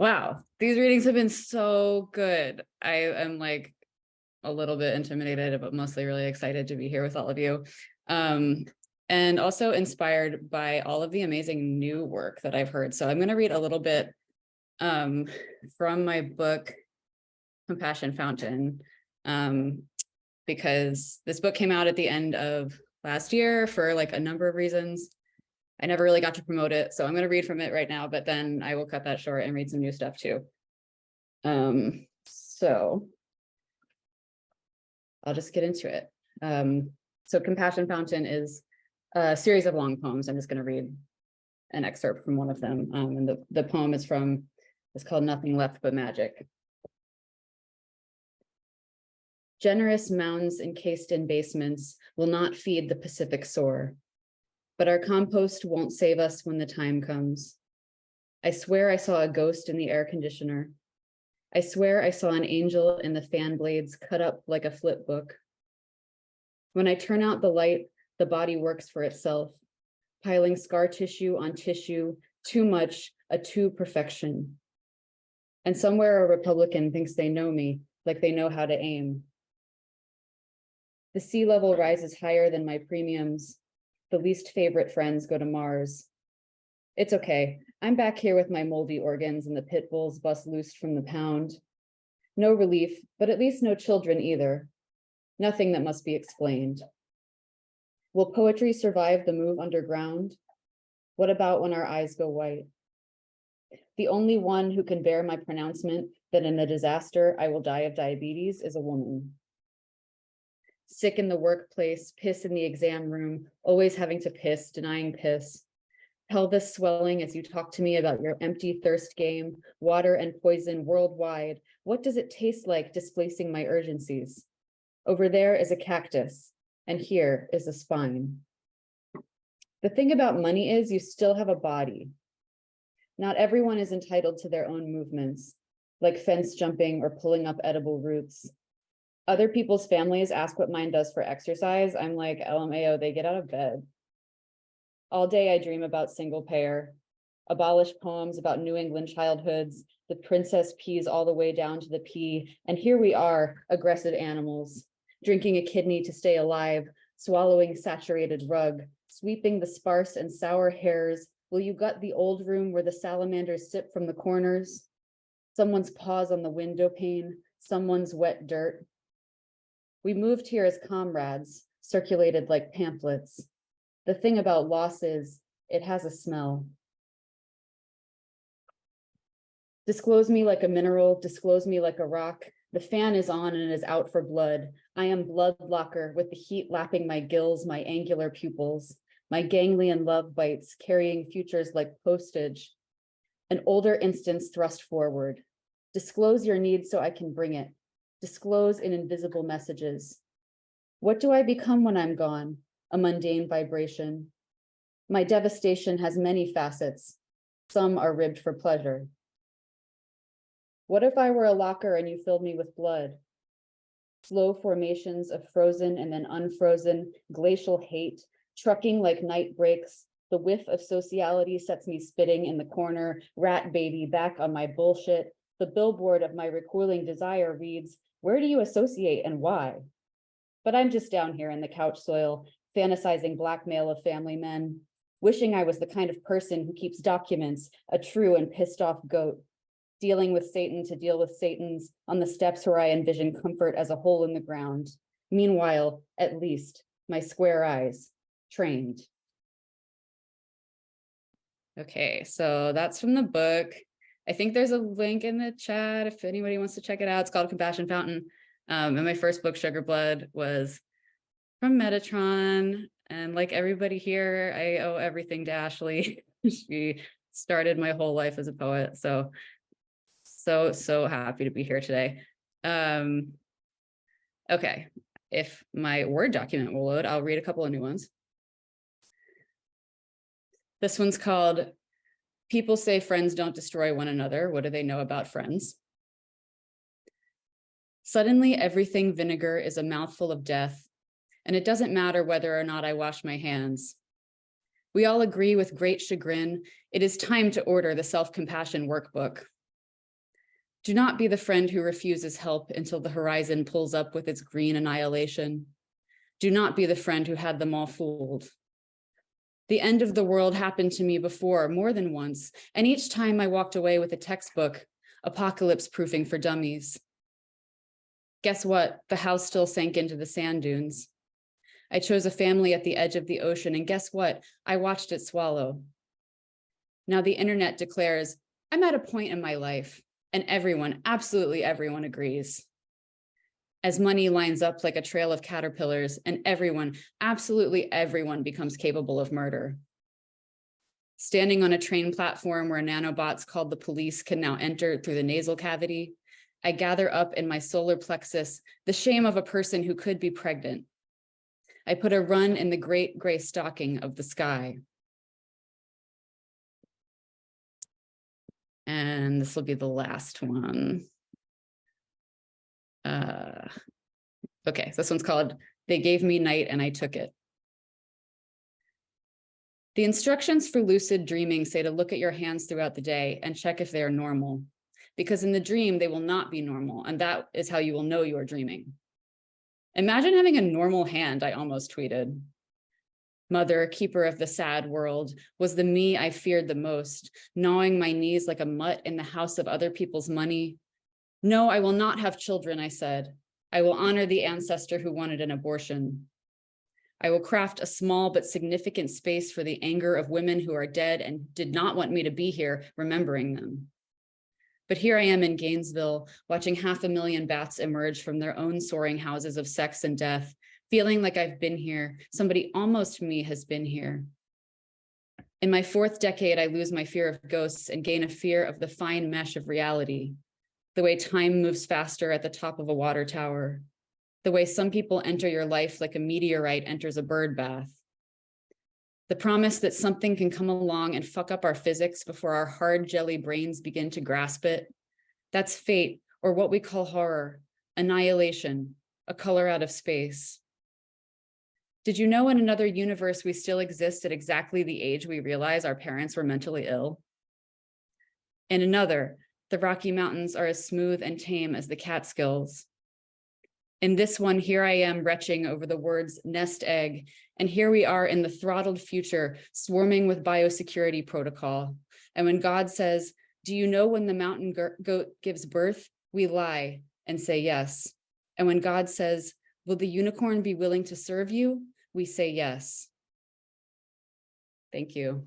Wow, these readings have been so good. I am like a little bit intimidated, but mostly really excited to be here with all of you. Um, and also inspired by all of the amazing new work that I've heard. So I'm going to read a little bit from my book, Compassion Fountain, because this book came out at the end of last year for like a number of reasons. I never really got to promote it, so I'm going to read from it right now, but then I will cut that short and read some new stuff too. So I'll just get into it. So Compassion Fountain is a series of long poems. I'm just going to read an excerpt from one of them. And the poem is it's called Nothing Left But Magic. Generous mounds encased in basements will not feed the Pacific sore, but our compost won't save us when the time comes. I swear I saw a ghost in the air conditioner. I swear I saw an angel in the fan blades cut up like a flip book. When I turn out the light, the body works for itself, piling scar tissue on tissue, too much, a too perfection. And somewhere a Republican thinks they know me, like they know how to aim. The sea level rises higher than my premiums. The least favorite friends go to Mars. It's okay. I'm back here with my moldy organs and the pit bulls bust loose from the pound. No relief, but at least no children either. Nothing that must be explained. Will poetry survive the move underground? What about when our eyes go white? The only one who can bear my pronouncement that in a disaster I will die of diabetes is a woman. Sick in the workplace, piss in the exam room, always having to piss, denying piss. Pelvis swelling as you talk to me about your empty thirst game, water and poison worldwide. What does it taste like displacing my urgencies? Over there is a cactus, and here is a spine. The thing about money is you still have a body. Not everyone is entitled to their own movements, like fence jumping or pulling up edible roots. Other people's families ask what mine does for exercise. I'm like, LMAO, they get out of bed. All day I dream about single payer, abolish poems about New England childhoods, the princess peas all the way down to the pea, and here we are, aggressive animals, drinking a kidney to stay alive, swallowing saturated rug, sweeping the sparse and sour hairs. Will you gut the old room where the salamanders sip from the corners? Someone's paws on the window pane, someone's wet dirt. We moved here as comrades, circulated like pamphlets. The thing about loss is, it has a smell. Disclose me like a mineral, disclose me like a rock. The fan is on and is out for blood. I am blood locker with the heat lapping my gills, my angular pupils, my ganglion love bites carrying futures like postage. An older instance thrust forward. Disclose your need so I can bring it. Disclose in invisible messages. What do I become when I'm gone? A mundane vibration. My devastation has many facets. Some are ribbed for pleasure. What if I were a locker and you filled me with blood? Slow formations of frozen and then unfrozen, glacial hate, trucking like night breaks. The whiff of sociality sets me spitting in the corner, rat baby back on my bullshit. The billboard of my recoiling desire reads, where do you associate and why? But I'm just down here in the couch soil, fantasizing blackmail of family men, wishing I was the kind of person who keeps documents, a true and pissed off goat, dealing with Satan to deal with Satans on the steps where I envision comfort as a hole in the ground. Meanwhile, at least, my square eyes, trained. Okay, so that's from the book. I think there's a link in the chat if anybody wants to check it out. It's called Compassion Fountain. And my first book, Sugar Blood, was from Metatron. And like everybody here, I owe everything to Ashley. She started my whole life as a poet. So happy to be here today. Okay, if my Word document will load, I'll read a couple of new ones. This one's called People Say Friends Don't Destroy One Another. What do they know about friends? Suddenly, everything vinegar is a mouthful of death, and it doesn't matter whether or not I wash my hands. We all agree with great chagrin, it is time to order the self-compassion workbook. Do not be the friend who refuses help until the horizon pulls up with its green annihilation. Do not be the friend who had them all fooled. The end of the world happened to me before, more than once, and each time I walked away with a textbook, Apocalypse Proofing for Dummies. Guess what? The house still sank into the sand dunes. I chose a family at the edge of the ocean, and guess what? I watched it swallow. Now the internet declares, I'm at a point in my life, and everyone, absolutely everyone agrees. As money lines up like a trail of caterpillars, and everyone, absolutely everyone becomes capable of murder. Standing on a train platform where nanobots called the police can now enter through the nasal cavity, I gather up in my solar plexus the shame of a person who could be pregnant. I put a run in the great gray stocking of the sky. And this will be the last one. Okay, so this one's called They Gave Me Night and I Took It. The instructions for lucid dreaming say to look at your hands throughout the day and check if they are normal, because in the dream, they will not be normal, and that is how you will know you are dreaming. Imagine having a normal hand, I almost tweeted. Mother, keeper of the sad world, was the me I feared the most, gnawing my knees like a mutt in the house of other people's money. No, I will not have children, I said. I will honor the ancestor who wanted an abortion. I will craft a small but significant space for the anger of women who are dead and did not want me to be here, remembering them. But here I am in Gainesville, watching 500,000 bats emerge from their own soaring houses of sex and death, feeling like I've been here. Somebody almost me has been here. In my 4th decade, I lose my fear of ghosts and gain a fear of the fine mesh of reality, the way time moves faster at the top of a water tower, the way some people enter your life like a meteorite enters a bird bath. The promise that something can come along and fuck up our physics before our hard jelly brains begin to grasp it. That's fate, or what we call horror, annihilation, a color out of space. Did you know in another universe we still exist at exactly the age we realize our parents were mentally ill? In another, the Rocky Mountains are as smooth and tame as the Catskills. In this one, here I am retching over the words nest egg, and here we are in the throttled future, swarming with biosecurity protocol. And when God says, do you know when the mountain goat gives birth? We lie and say yes. And when God says, will the unicorn be willing to serve you? We say yes. Thank you.